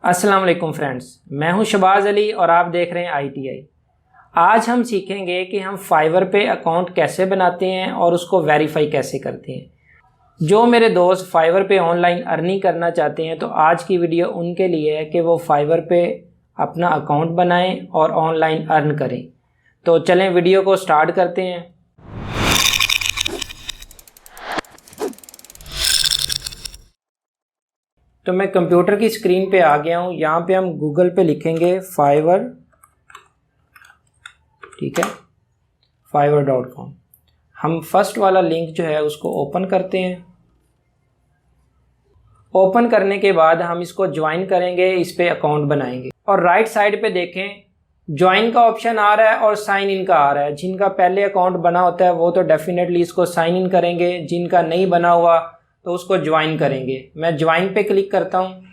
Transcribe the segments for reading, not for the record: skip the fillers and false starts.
अस्सलाम वालेकुम फ्रेंड्स, मैं हूं शबाज़ अली और आप देख रहे हैं ITI। आज हम सीखेंगे कि हम फाइवर पे अकाउंट कैसे बनाते हैं और उसको वेरीफाई कैसे करते हैं। जो मेरे दोस्त फाइवर पे ऑनलाइन अर्निंग करना चाहते हैं तो आज की वीडियो उनके लिए है कि वो फाइवर पे अपना अकाउंट बनाएं और ऑनलाइन अर्न करें। तो चलें वीडियो को स्टार्ट करते हैं। तो मैं कंप्यूटर की स्क्रीन पे आ गया हूँ। यहाँ पे हम गूगल पे लिखेंगे फाइवर, ठीक है, fiverr.com। हम फर्स्ट वाला लिंक जो है उसको ओपन करते हैं। ओपन करने के बाद हम इसको ज्वाइन करेंगे, इस पे अकाउंट बनाएंगे और राइट साइड पे देखें ज्वाइन का ऑप्शन आ रहा है और साइन इन का आ रहा है। जिनका पहले अकाउंट बना होता है वो तो डेफिनेटली इसको साइन इन करेंगे, जिनका नहीं बना हुआ तो उसको ज्वाइन करेंगे। मैं ज्वाइन पे क्लिक करता हूँ।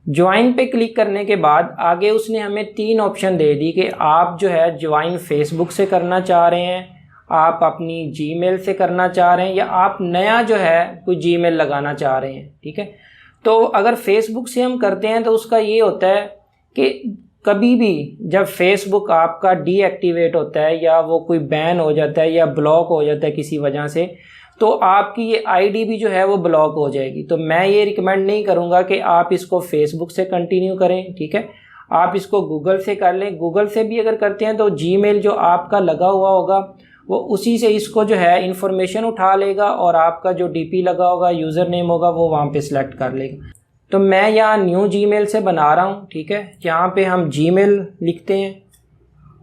ज्वाइन पे क्लिक करने के बाद आगे उसने हमें 3 ऑप्शन दे दी कि आप जो है ज्वाइन फेसबुक से करना चाह रहे हैं, आप अपनी जीमेल से करना चाह रहे हैं या आप नया जो है कोई जीमेल लगाना चाह रहे हैं। ठीक है, तो अगर फेसबुक से हम करते हैं तो उसका ये होता है कि कभी भी जब फेसबुक आपका डीएक्टिवेट होता है या वो कोई बैन हो जाता है या ब्लॉक हो जाता है किसी वजह से, तो आपकी ये आईडी भी जो है वो ब्लॉक हो जाएगी। तो मैं ये रिकमेंड नहीं करूँगा कि आप इसको फेसबुक से कंटिन्यू करें। ठीक है, आप इसको गूगल से कर लें। गूगल से भी अगर करते हैं तो जीमेल जो आपका लगा हुआ होगा वो उसी से इसको जो है इंफॉर्मेशन उठा लेगा और आपका जो डीपी लगा होगा, यूज़र नेम होगा, वो वहाँ पे सिलेक्ट कर लेगा। तो मैं यहाँ न्यू जीमेल से बना रहा हूँ। ठीक है, यहाँ पे हम जीमेल लिखते हैं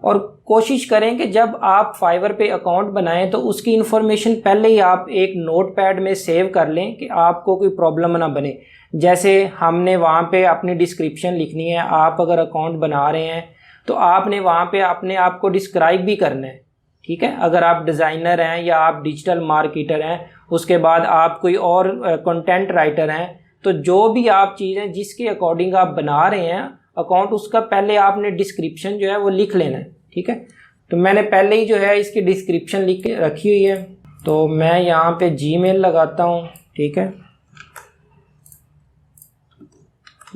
और कोशिश करें कि जब आप फाइवर पे अकाउंट बनाएं तो उसकी इन्फॉर्मेशन पहले ही आप एक नोटपैड में सेव कर लें कि आपको कोई प्रॉब्लम ना बने। जैसे हमने वहाँ पे अपनी डिस्क्रिप्शन लिखनी है। आप अगर अकाउंट बना रहे हैं तो आपने वहाँ पे अपने आप को डिस्क्राइब भी करना है। ठीक है, अगर आप डिज़ाइनर हैं या आप डिजिटल मार्केटर हैं, उसके बाद आप कोई और कंटेंट राइटर हैं, तो जो भी आप चीज़ें जिसके अकॉर्डिंग आप बना रहे हैं अकाउंट, उसका पहले आपने डिस्क्रिप्शन जो है वो लिख लेना है। ठीक है, तो मैंने पहले ही जो है इसकी डिस्क्रिप्शन लिख के रखी हुई है। तो मैं यहाँ पे जीमेल लगाता हूँ। ठीक है,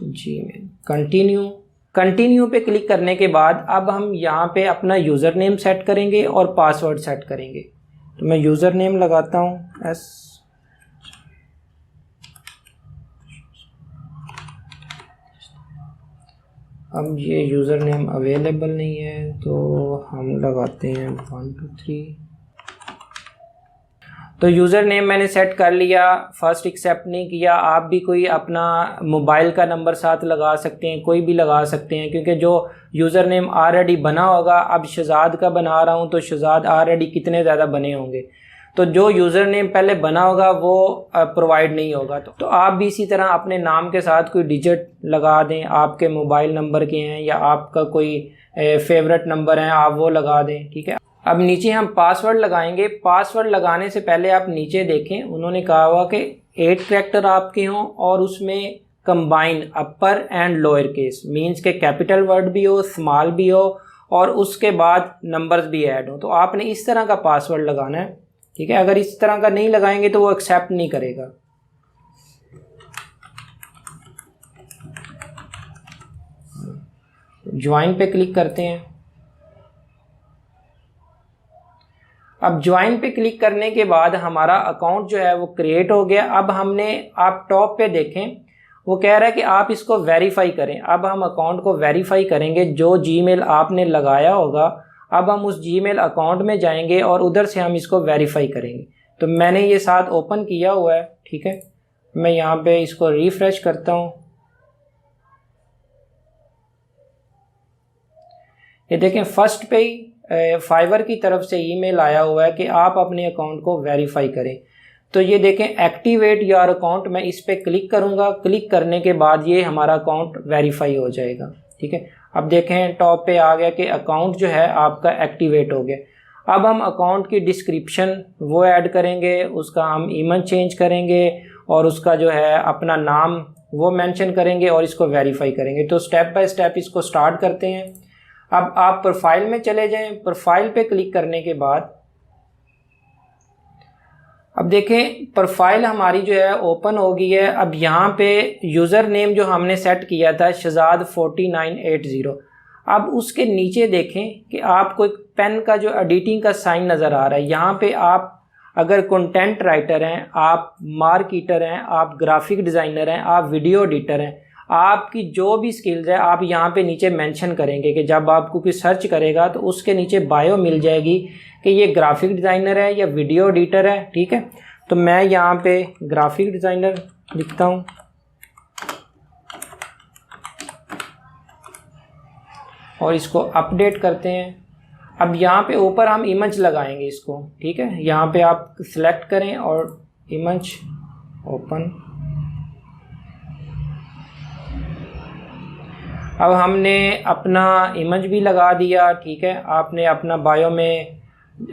जीमेल, कंटिन्यू पे क्लिक करने के बाद अब हम यहाँ पे अपना यूज़र नेम सेट करेंगे और पासवर्ड सेट करेंगे। तो मैं यूज़र नेम लगाता हूँ अब ये यूज़र नेम अवेलेबल नहीं है तो हम लगाते हैं 1 2 3। तो यूज़र नेम मैंने सेट कर लिया, फर्स्ट एक्सेप्ट नहीं किया। आप भी कोई अपना मोबाइल का नंबर साथ लगा सकते हैं, कोई भी लगा सकते हैं, क्योंकि जो यूज़र नेम ऑलरेडी बना होगा, अब शहजाद का बना रहा हूँ तो शहजाद ऑलरेडी कितने ज़्यादा बने होंगे, तो जो यूज़र नेम पहले बना होगा वो प्रोवाइड नहीं होगा। तो आप भी इसी तरह अपने नाम के साथ कोई डिजिट लगा दें, आपके मोबाइल नंबर के हैं या आपका कोई फेवरेट नंबर है आप वो लगा दें। ठीक है, अब नीचे हम पासवर्ड लगाएंगे। पासवर्ड लगाने से पहले आप नीचे देखें, उन्होंने कहा हुआ कि 8 कैरेक्टर आपके हों और उसमें combine upper and lower case, means के कैपिटल वर्ड भी हो, स्मॉल भी हो और उसके बाद नंबर्स भी ऐड हो। तो आपने इस तरह का पासवर्ड लगाना है। ठीक है, अगर इस तरह का नहीं लगाएंगे तो वो एक्सेप्ट नहीं करेगा। ज्वाइन पे क्लिक करते हैं। अब ज्वाइन पे क्लिक करने के बाद हमारा अकाउंट जो है वो क्रिएट हो गया। अब हमने, आप टॉप पे देखें, वो कह रहा है कि आप इसको वेरीफाई करें। अब हम अकाउंट को वेरीफाई करेंगे। जो जीमेल आपने लगाया होगा, अब हम उस जीमेल अकाउंट में जाएंगे और उधर से हम इसको वेरीफाई करेंगे। तो मैंने ये साथ ओपन किया हुआ है। ठीक है, मैं यहाँ पे इसको रिफ्रेश करता हूँ। ये देखें फर्स्ट पे ही फाइवर की तरफ से ईमेल आया हुआ है कि आप अपने अकाउंट को वेरीफाई करें। तो ये देखें एक्टिवेट योर अकाउंट, मैं इस पर क्लिक करूँगा। क्लिक करने के बाद ये हमारा अकाउंट वेरीफाई हो जाएगा। ठीक है, अब देखें टॉप पे आ गया कि अकाउंट जो है आपका एक्टिवेट हो गया। अब हम अकाउंट की डिस्क्रिप्शन वो ऐड करेंगे, उसका हम ईमेल चेंज करेंगे और उसका जो है अपना नाम वो मेंशन करेंगे और इसको वेरीफाई करेंगे। तो स्टेप बाय स्टेप इसको स्टार्ट करते हैं। अब आप प्रोफाइल में चले जाएं। प्रोफाइल पे क्लिक करने के बाद अब देखें प्रोफाइल हमारी जो है ओपन हो गई है। अब यहाँ पे यूज़र नेम जो हमने सेट किया था शहजाद 4980, अब उसके नीचे देखें कि आपको एक पेन का जो एडिटिंग का साइन नज़र आ रहा है। यहाँ पे आप अगर कंटेंट राइटर हैं, आप मार्केटर हैं, आप ग्राफिक डिज़ाइनर हैं, आप वीडियो एडिटर हैं, आपकी जो भी स्किल्स है आप यहाँ पे नीचे मेंशन करेंगे कि जब आपको कोई सर्च करेगा तो उसके नीचे बायो मिल जाएगी कि ये ग्राफिक डिज़ाइनर है या वीडियो एडिटर है। ठीक है, तो मैं यहाँ पे ग्राफिक डिज़ाइनर लिखता हूँ और इसको अपडेट करते हैं। अब यहाँ पे ऊपर हम इमेज लगाएंगे इसको। ठीक है, यहाँ पे आप सिलेक्ट करें और इमेज ओपन। अब हमने अपना इमेज भी लगा दिया। ठीक है, आपने अपना बायो में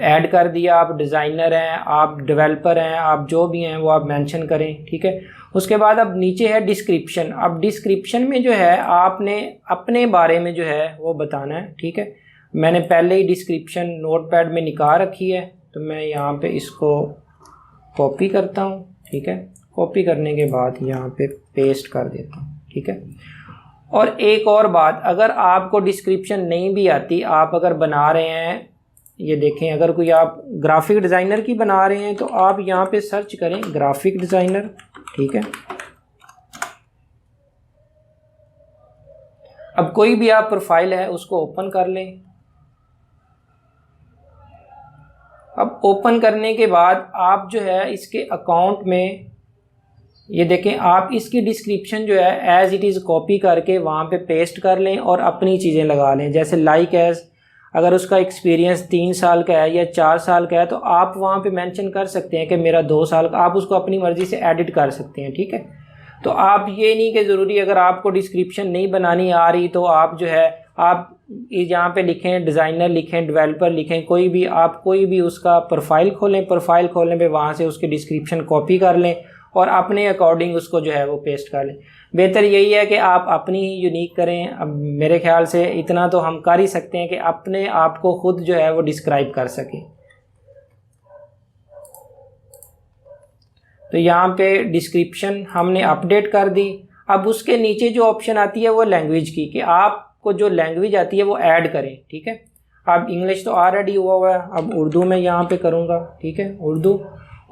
ऐड कर दिया, आप डिज़ाइनर हैं, आप डेवलपर हैं, आप जो भी हैं वो आप मेंशन करें। ठीक है, उसके बाद अब नीचे है डिस्क्रिप्शन। अब डिस्क्रिप्शन में जो है आपने अपने बारे में जो है वो बताना है। ठीक है, मैंने पहले ही डिस्क्रिप्शन नोटपैड में निकाल रखी है, तो मैं यहाँ पे इसको कॉपी करता हूँ। ठीक है, कॉपी करने के बाद यहाँ पे पेस्ट कर देता हूँ। ठीक है, और एक और बात, अगर आपको डिस्क्रिप्शन नहीं भी आती, आप अगर बना रहे हैं, ये देखें, अगर कोई आप ग्राफिक डिज़ाइनर की बना रहे हैं तो आप यहाँ पे सर्च करें ग्राफिक डिज़ाइनर। ठीक है, अब कोई भी आप प्रोफाइल है उसको ओपन कर लें। अब ओपन करने के बाद आप जो है इसके अकाउंट में ये देखें, आप इसकी डिस्क्रिप्शन जो है एज़ इट इज़ कॉपी करके वहाँ पे पेस्ट कर लें और अपनी चीज़ें लगा लें। जैसे लाइक एज़, अगर उसका एक्सपीरियंस 3 साल का है या 4 साल का है तो आप वहाँ पे मेंशन कर सकते हैं कि मेरा 2 साल का, आप उसको अपनी मर्ज़ी से एडिट कर सकते हैं। ठीक है, तो आप ये नहीं कि ज़रूरी अगर आपको डिस्क्रिप्शन नहीं बनानी आ रही तो आप जो है आप यहाँ पे लिखें डिज़ाइनर, लिखें डेवलपर, लिखें कोई भी, आप कोई भी उसका प्रोफाइल खोलें, प्रोफाइल खोलने पे वहाँ से उसकी डिस्क्रिप्शन कॉपी कर लें और अपने अकॉर्डिंग उसको जो है वो पेस्ट कर लें। बेहतर यही है कि आप अपनी ही यूनिक करें। अब मेरे ख्याल से इतना तो हम कर ही सकते हैं कि अपने आप को खुद जो है वो डिस्क्राइब कर सकें। तो यहाँ पे डिस्क्रिप्शन हमने अपडेट कर दी। अब उसके नीचे जो ऑप्शन आती है वो लैंग्वेज की, कि आपको जो लैंग्वेज आती है वो ऐड करें। ठीक है, अब इंग्लिश तो ऑलरेडी हुआ है, अब उर्दू में यहाँ पे करूँगा। ठीक है, उर्दू।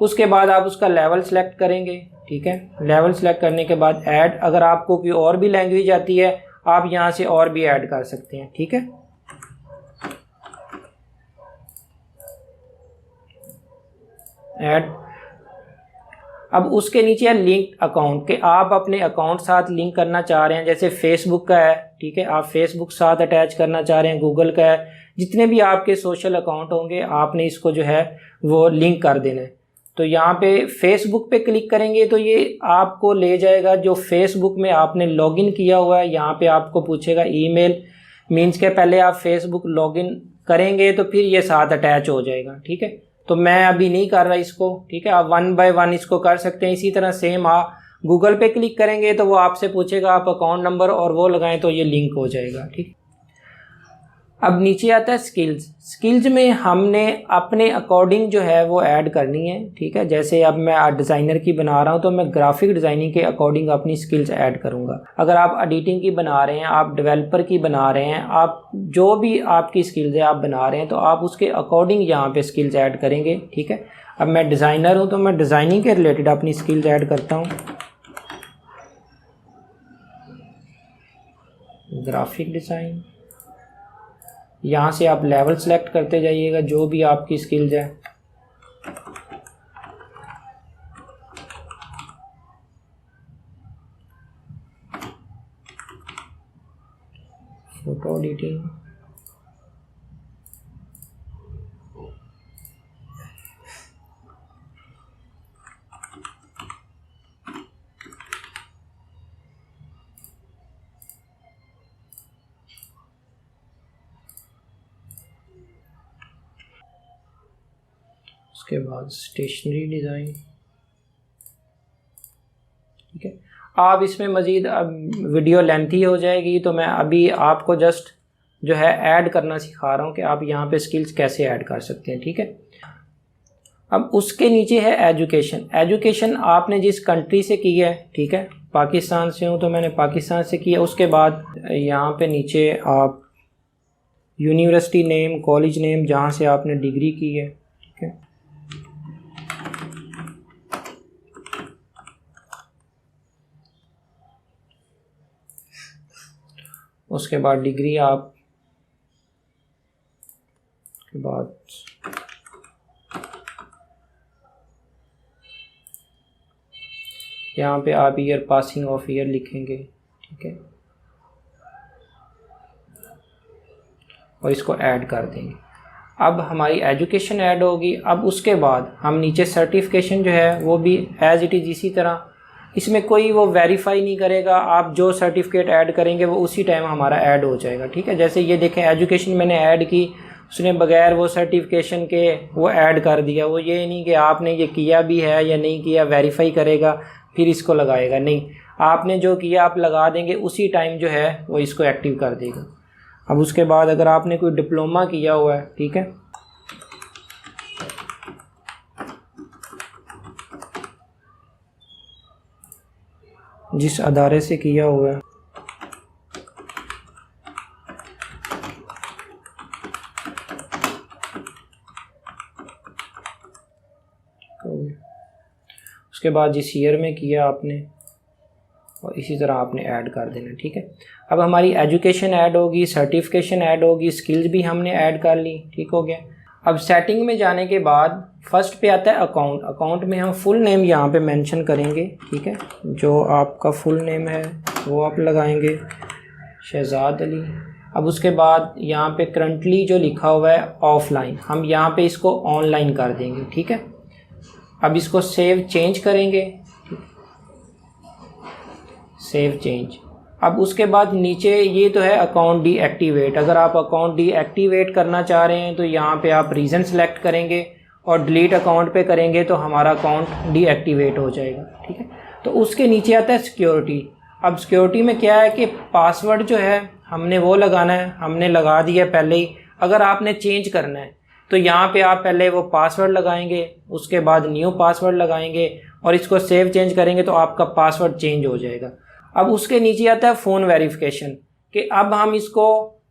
उसके बाद आप उसका लेवल सेलेक्ट करेंगे। ठीक है, लेवल सेलेक्ट करने के बाद ऐड, अगर आपको कोई और भी लैंग्वेज आती है आप यहाँ से और भी ऐड कर सकते हैं। ठीक है, ऐड। अब उसके नीचे है लिंक अकाउंट, के आप अपने अकाउंट साथ लिंक करना चाह रहे हैं। जैसे फेसबुक का है, ठीक है, आप फेसबुक साथ अटैच करना चाह रहे हैं, गूगल का है, जितने भी आपके सोशल अकाउंट होंगे आपने इसको जो है वो लिंक कर देना है। तो यहाँ पे फेसबुक पे क्लिक करेंगे तो ये आपको ले जाएगा जो फेसबुक में आपने लॉगिन किया हुआ है। यहाँ पे आपको पूछेगा ईमेल, मीन्स के पहले आप फेसबुक लॉगिन करेंगे तो फिर ये साथ अटैच हो जाएगा। ठीक है, तो मैं अभी नहीं कर रहा इसको। ठीक है, आप 1 बाय 1 इसको कर सकते हैं। इसी तरह सेम आप गूगल पे क्लिक करेंगे तो वो आपसे पूछेगा आप अकाउंट नंबर और वो लगाएं तो ये लिंक हो जाएगा। ठीक, अब नीचे आता है स्किल्स। स्किल्स में हमने अपने अकॉर्डिंग जो है वो ऐड करनी है। ठीक है, जैसे अब मैं डिज़ाइनर की बना रहा हूँ तो मैं ग्राफिक डिज़ाइनिंग के अकॉर्डिंग अपनी स्किल्स ऐड करूँगा। अगर आप एडिटिंग की बना रहे हैं, आप डेवलपर की बना रहे हैं, आप जो भी आपकी स्किल्स है आप बना रहे हैं तो आप उसके अकॉर्डिंग यहाँ पे स्किल्स ऐड करेंगे। ठीक है, अब मैं डिज़ाइनर हूँ तो मैं डिज़ाइनिंग के रिलेटेड अपनी स्किल्स ऐड करता हूँ। ग्राफिक डिज़ाइन, यहाँ से आप लेवल सेलेक्ट करते जाइएगा जो भी आपकी स्किल्स है। फोटो एडिटिंग, उसके बाद स्टेशनरी डिज़ाइन। ठीक है, आप इसमें मज़ीद अब वीडियो लेंथी हो जाएगी तो मैं अभी आपको जस्ट जो है ऐड करना सिखा रहा हूँ कि आप यहाँ पे स्किल्स कैसे ऐड कर सकते हैं। ठीक है, अब उसके नीचे है एजुकेशन। एजुकेशन आपने जिस कंट्री से की है, ठीक है, पाकिस्तान से हूँ तो मैंने पाकिस्तान से किया। उसके बाद यहाँ पे नीचे आप यूनिवर्सिटी नेम, कॉलेज नेम जहाँ से आपने डिग्री की है, ठीक है। उसके बाद डिग्री आप के बाद यहाँ पे आप ईयर, पासिंग ऑफ ईयर लिखेंगे, ठीक है, और इसको ऐड कर देंगे। अब हमारी एजुकेशन ऐड होगी। अब उसके बाद हम नीचे सर्टिफिकेशन जो है वो भी एज इट इज़ इसी तरह, इसमें कोई वो वेरीफाई नहीं करेगा। आप जो सर्टिफिकेट ऐड करेंगे वो उसी टाइम हमारा ऐड हो जाएगा, ठीक है। जैसे ये देखें, एजुकेशन मैंने ऐड की, उसने बगैर वो सर्टिफिकेशन के वो ऐड कर दिया। वो ये नहीं कि आपने ये किया भी है या नहीं किया, वेरीफाई करेगा फिर इसको लगाएगा, नहीं, आपने जो किया आप लगा देंगे, उसी टाइम जो है वो इसको एक्टिव कर देगा। अब उसके बाद अगर आपने कोई डिप्लोमा किया हुआ है, ठीक है, जिस अदारे से किया हुआ है, उसके बाद जिस ईयर में किया आपने, और इसी तरह आपने ऐड कर देना, ठीक है। अब हमारी एजुकेशन ऐड होगी, सर्टिफिकेशन ऐड होगी, स्किल्स भी हमने ऐड कर ली, ठीक हो गया। अब सेटिंग में जाने के बाद फर्स्ट पे आता है अकाउंट। अकाउंट में हम फुल नेम यहाँ पे मेंशन करेंगे, ठीक है, जो आपका फुल नेम है वो आप लगाएंगे, शहजाद अली। अब उसके बाद यहाँ पे करंटली जो लिखा हुआ है ऑफलाइन, हम यहाँ पे इसको ऑनलाइन कर देंगे, ठीक है। अब इसको सेव चेंज करेंगे, सेव चेंज। अब उसके बाद नीचे ये तो है अकाउंट डीएक्टिवेट। अगर आप अकाउंट डीएक्टिवेट करना चाह रहे हैं तो यहाँ पे आप रीज़न सेलेक्ट करेंगे और डिलीट अकाउंट पे करेंगे तो हमारा अकाउंट डीएक्टिवेट हो जाएगा, ठीक है। तो उसके नीचे आता है सिक्योरिटी। अब सिक्योरिटी में क्या है कि पासवर्ड जो है हमने वो लगाना है, हमने लगा दिया पहले ही। अगर आपने चेंज करना है तो यहाँ पे आप पहले वो पासवर्ड लगाएंगे, उसके बाद न्यू पासवर्ड लगाएंगे और इसको सेव चेंज करेंगे तो आपका पासवर्ड चेंज हो जाएगा। अब उसके नीचे आता है फ़ोन वेरिफिकेशन, कि अब हम इसको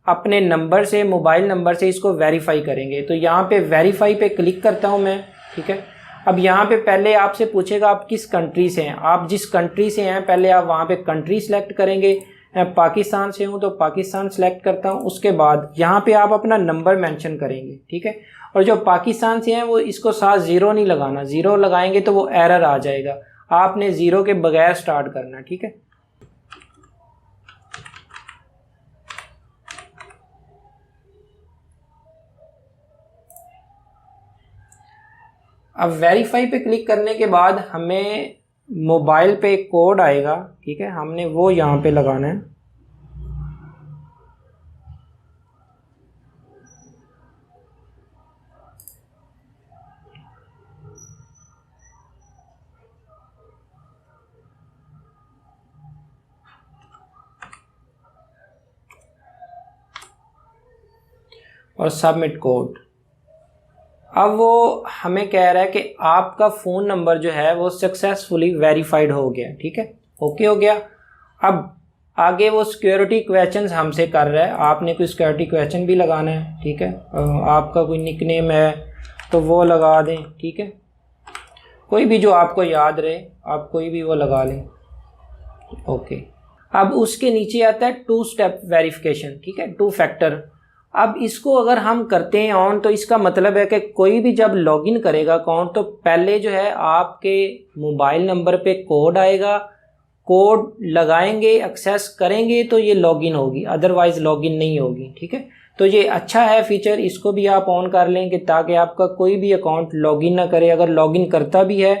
अपने नंबर से, मोबाइल नंबर से इसको वेरीफाई करेंगे। तो यहाँ पे वेरीफाई पे क्लिक करता हूँ मैं, ठीक है। अब यहाँ पे पहले आपसे पूछेगा आप किस कंट्री से हैं। आप जिस कंट्री से हैं पहले आप वहाँ पे कंट्री सेलेक्ट करेंगे। मैं पाकिस्तान से हूँ तो पाकिस्तान सेलेक्ट करता हूँ। उसके बाद यहाँ पे आप अपना नंबर मेंशन करेंगे, ठीक है। और जो पाकिस्तान से हैं वो इसको साथ ज़ीरो नहीं लगाना, ज़ीरो लगाएंगे तो वो एरर आ जाएगा। आपने ज़ीरो के बगैर स्टार्ट करना, ठीक है। अब वेरीफाई पे क्लिक करने के बाद हमें मोबाइल पे एक कोड आएगा, ठीक है, हमने वो यहाँ पे लगाना है। और सबमिट कोड। अब वो हमें कह रहा है कि आपका फ़ोन नंबर जो है वो सक्सेसफुली वेरीफाइड हो गया, ठीक है, ओके हो गया। अब आगे वो सिक्योरिटी क्वेश्चंस हमसे कर रहा है, आपने कोई सिक्योरिटी क्वेश्चन भी लगाना है, ठीक है। आपका कोई निकनेम है तो वो लगा दें, ठीक है, कोई भी जो आपको याद रहे आप कोई भी वो लगा लें, ओके। अब उसके नीचे आता है 2 स्टेप वेरिफिकेशन, ठीक है, 2 फैक्टर। अब इसको अगर हम करते हैं ऑन तो इसका मतलब है कि कोई भी जब लॉगिन करेगा अकाउंट तो पहले जो है आपके मोबाइल नंबर पे कोड आएगा, कोड लगाएंगे, एक्सेस करेंगे तो ये लॉगिन होगी, अदरवाइज लॉगिन नहीं होगी, ठीक है। तो ये अच्छा है फीचर, इसको भी आप ऑन कर लेंगे ताकि आपका कोई भी अकाउंट लॉगिन ना करे। अगर लॉगिन करता भी है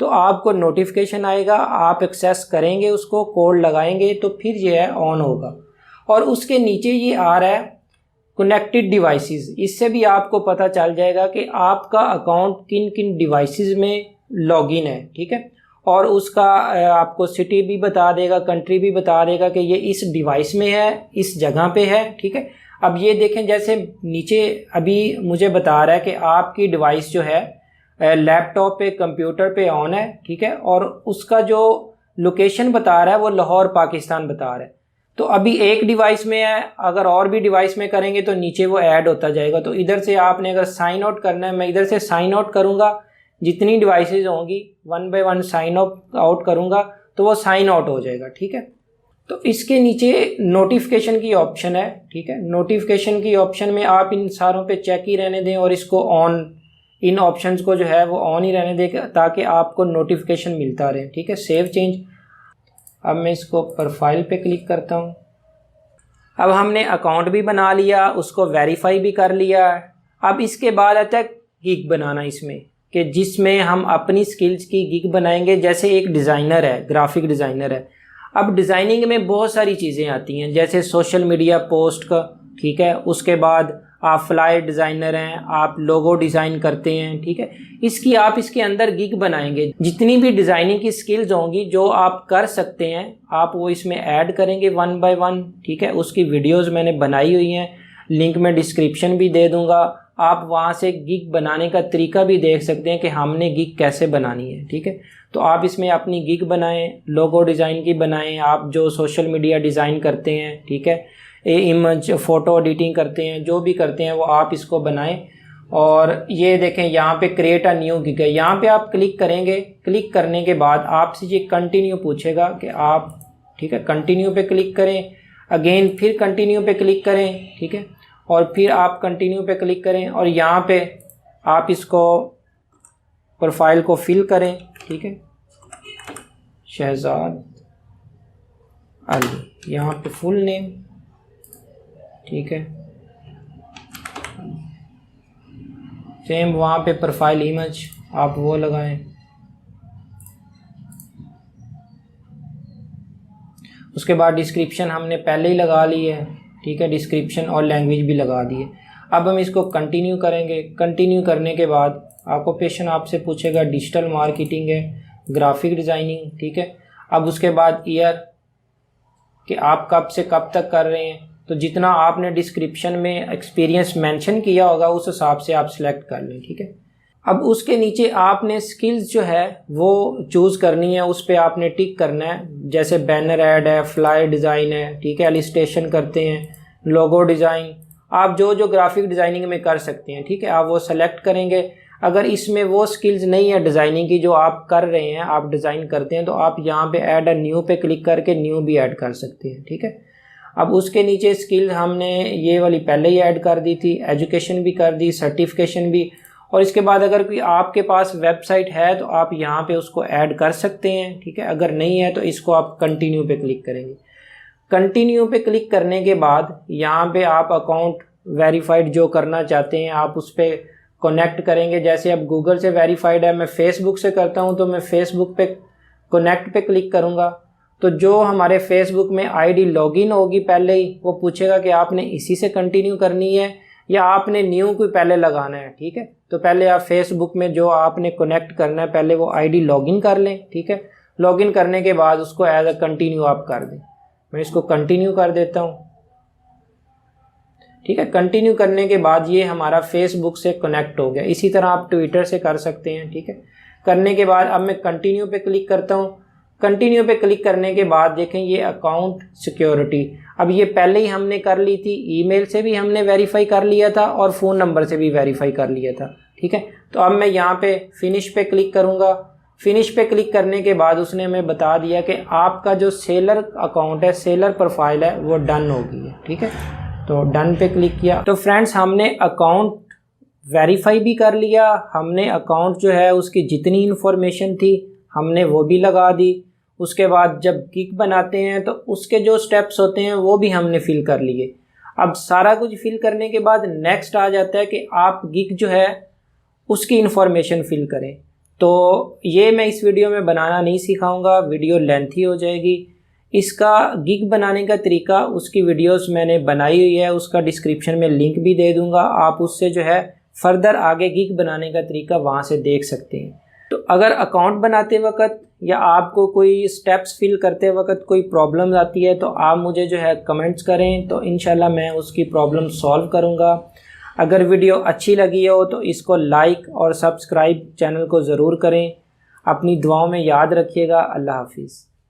तो आपको नोटिफिकेशन आएगा, आप एक्सेस करेंगे उसको, कोड लगाएंगे तो फिर ये है ऑन होगा। और उसके नीचे ये आ रहा है कनेक्टेड डिवाइसेस, इससे भी आपको पता चल जाएगा कि आपका अकाउंट किन किन डिवाइसेस में लॉगिन है, ठीक है। और उसका आपको सिटी भी बता देगा, कंट्री भी बता देगा कि ये इस डिवाइस में है, इस जगह पे है, ठीक है। अब ये देखें, जैसे नीचे अभी मुझे बता रहा है कि आपकी डिवाइस जो है लैपटॉप पे कंप्यूटर पे ऑन है, ठीक है, और उसका जो लोकेशन बता रहा है वो लाहौर पाकिस्तान बता रहा है। तो अभी एक डिवाइस में है, अगर और भी डिवाइस में करेंगे तो नीचे वो ऐड होता जाएगा। तो इधर से आपने अगर साइन आउट करना है, मैं इधर से साइन आउट करूँगा, जितनी डिवाइसेज होंगी 1 बाय 1 साइन आउट करूँगा तो वो साइन आउट हो जाएगा, ठीक है। तो इसके नीचे नोटिफिकेशन की ऑप्शन है, ठीक है। नोटिफिकेशन की ऑप्शन में आप इन सारों पे चेक ही रहने दें और इसको ऑन, इन ऑप्शंस को जो है वो ऑन ही रहने दें ताकि आपको नोटिफिकेशन मिलता रहे, ठीक है। Save change. अब मैं इसको प्रोफाइल पे क्लिक करता हूँ। अब हमने अकाउंट भी बना लिया, उसको वेरीफाई भी कर लिया। अब इसके बाद आता है गिग बनाना इसमें, कि जिसमें हम अपनी स्किल्स की गिग बनाएंगे। जैसे एक डिज़ाइनर है, ग्राफिक डिज़ाइनर है, अब डिज़ाइनिंग में बहुत सारी चीज़ें आती हैं, जैसे सोशल मीडिया पोस्ट का, ठीक है। उसके बाद आप फ्लायर डिज़ाइनर हैं, आप लोगो डिज़ाइन करते हैं, ठीक है। इसकी आप इसके अंदर गिग बनाएंगे। जितनी भी डिज़ाइनिंग की स्किल्स होंगी जो आप कर सकते हैं, आप वो इसमें ऐड करेंगे 1 बाय 1, ठीक है। उसकी वीडियोज़ मैंने बनाई हुई हैं, लिंक में डिस्क्रिप्शन भी दे दूँगा। आप वहाँ से गिग बनाने का तरीका भी देख सकते हैं कि हमने गिग कैसे बनानी है, ठीक है। तो आप इसमें अपनी गिग बनाएं, लोगो डिज़ाइन की बनाएं, आप जो सोशल मीडिया डिज़ाइन करते हैं, ठीक है, इमेज फ़ोटो एडिटिंग करते हैं, जो भी करते हैं वो आप इसको बनाएं। और ये देखें यहाँ पे क्रिएट अ न्यू गिग है, यहाँ पे आप क्लिक करेंगे। क्लिक करने के बाद आपसे ये कंटिन्यू पूछेगा कि आप, ठीक है, कंटिन्यू पे क्लिक करें। अगेन फिर कंटिन्यू पे क्लिक करें, ठीक है, और फिर आप कंटिन्यू पे क्लिक करें और यहाँ पे आप इसको प्रोफाइल को फिल करें, ठीक है। शहजाद अली, यहाँ पे फुल नेम, ठीक है। सेम वहाँ पे प्रोफाइल इमेज आप वो लगाएं। उसके बाद डिस्क्रिप्शन हमने पहले ही लगा ली है, ठीक है, डिस्क्रिप्शन और लैंग्वेज भी लगा दी है। अब हम इसको कंटिन्यू करेंगे। कंटिन्यू करने के बाद ऑक्यूपेशन आपसे पूछेगा, डिजिटल मार्केटिंग है, ग्राफिक डिज़ाइनिंग, ठीक है। अब उसके बाद ईयर कि आप कब से कब तक कर रहे हैं, तो जितना आपने डिस्क्रिप्शन में एक्सपीरियंस मेंशन किया होगा उस हिसाब से आप सिलेक्ट कर लें, ठीक है। अब उसके नीचे आपने स्किल्स जो है वो चूज़ करनी है, उस पर आपने टिक करना है। जैसे बैनर ऐड है, फ्लायर डिज़ाइन है, ठीक है, इलस्ट्रेशन करते हैं, लोगो डिज़ाइन, आप जो जो ग्राफिक डिज़ाइनिंग में कर सकते हैं, ठीक है, आप वो सेलेक्ट करेंगे। अगर इसमें वो स्किल्स नहीं है डिज़ाइनिंग की जो आप कर रहे हैं, आप डिज़ाइन करते हैं, तो आप यहाँ पे ऐड अ न्यू पे क्लिक करके न्यू भी ऐड कर सकते हैं, ठीक है। अब उसके नीचे स्किल हमने ये वाली पहले ही ऐड कर दी थी, एजुकेशन भी कर दी, सर्टिफिकेशन भी। और इसके बाद अगर कोई आपके पास वेबसाइट है तो आप यहाँ पे उसको ऐड कर सकते हैं, ठीक है। अगर नहीं है तो इसको आप कंटिन्यू पे क्लिक करेंगे। कंटिन्यू पे क्लिक करने के बाद यहाँ पे आप अकाउंट वेरीफाइड जो करना चाहते हैं आप उस पर कनेक्ट करेंगे। जैसे अब गूगल से वेरीफाइड है, मैं फेसबुक से करता हूँ तो मैं फेसबुक पे कनेक्ट पे क्लिक करूँगा। तो जो हमारे फेसबुक में आईडी लॉगिन होगी पहले ही, वो पूछेगा कि आपने इसी से कंटिन्यू करनी है या आपने न्यू कोई पहले लगाना है, ठीक है। तो पहले आप फेसबुक में जो आपने कनेक्ट करना है पहले वो आईडी लॉगिन कर लें, ठीक है। लॉगिन करने के बाद उसको एज अ कंटिन्यू आप कर दें। मैं इसको कंटिन्यू कर देता हूँ, ठीक है। कंटिन्यू करने के बाद ये हमारा फेसबुक से कनेक्ट हो गया। इसी तरह आप ट्विटर से कर सकते हैं, ठीक है। करने के बाद अब मैं कंटिन्यू पे क्लिक करता हूँ। कंटिन्यू पे क्लिक करने के बाद देखें ये अकाउंट सिक्योरिटी, अब ये पहले ही हमने कर ली थी, ईमेल से भी हमने वेरीफाई कर लिया था और फ़ोन नंबर से भी वेरीफाई कर लिया था, ठीक है। तो अब मैं यहाँ पे फिनिश पे क्लिक करूँगा। फिनिश पे क्लिक करने के बाद उसने हमें बता दिया कि आपका जो सेलर अकाउंट है, सेलर प्रोफाइल है, वो डन हो गई है, ठीक है। तो डन पे क्लिक किया। तो फ्रेंड्स हमने अकाउंट वेरीफाई भी कर लिया, हमने अकाउंट जो है उसकी जितनी इन्फॉर्मेशन थी हमने वो भी लगा दी। उसके बाद जब गिग बनाते हैं तो उसके जो स्टेप्स होते हैं वो भी हमने फिल कर लिए। अब सारा कुछ फिल करने के बाद नेक्स्ट आ जाता है कि आप गिग जो है उसकी इन्फॉर्मेशन फिल करें। तो ये मैं इस वीडियो में बनाना नहीं सिखाऊंगा, वीडियो लेंथी हो जाएगी। इसका गिग बनाने का तरीका उसकी वीडियोस मैंने बनाई हुई है, उसका डिस्क्रिप्शन में लिंक भी दे दूंगा, आप उससे जो है फर्दर आगे गिग बनाने का तरीका वहाँ से देख सकते हैं। तो अगर अकाउंट बनाते वक्त या आपको कोई स्टेप्स फिल करते वक्त कोई प्रॉब्लम आती है तो आप मुझे जो है कमेंट्स करें, तो इंशाल्लाह मैं उसकी प्रॉब्लम सॉल्व करूँगा। अगर वीडियो अच्छी लगी हो तो इसको लाइक और सब्सक्राइब चैनल को ज़रूर करें। अपनी दुआओं में याद रखिएगा। अल्लाह हाफिज़।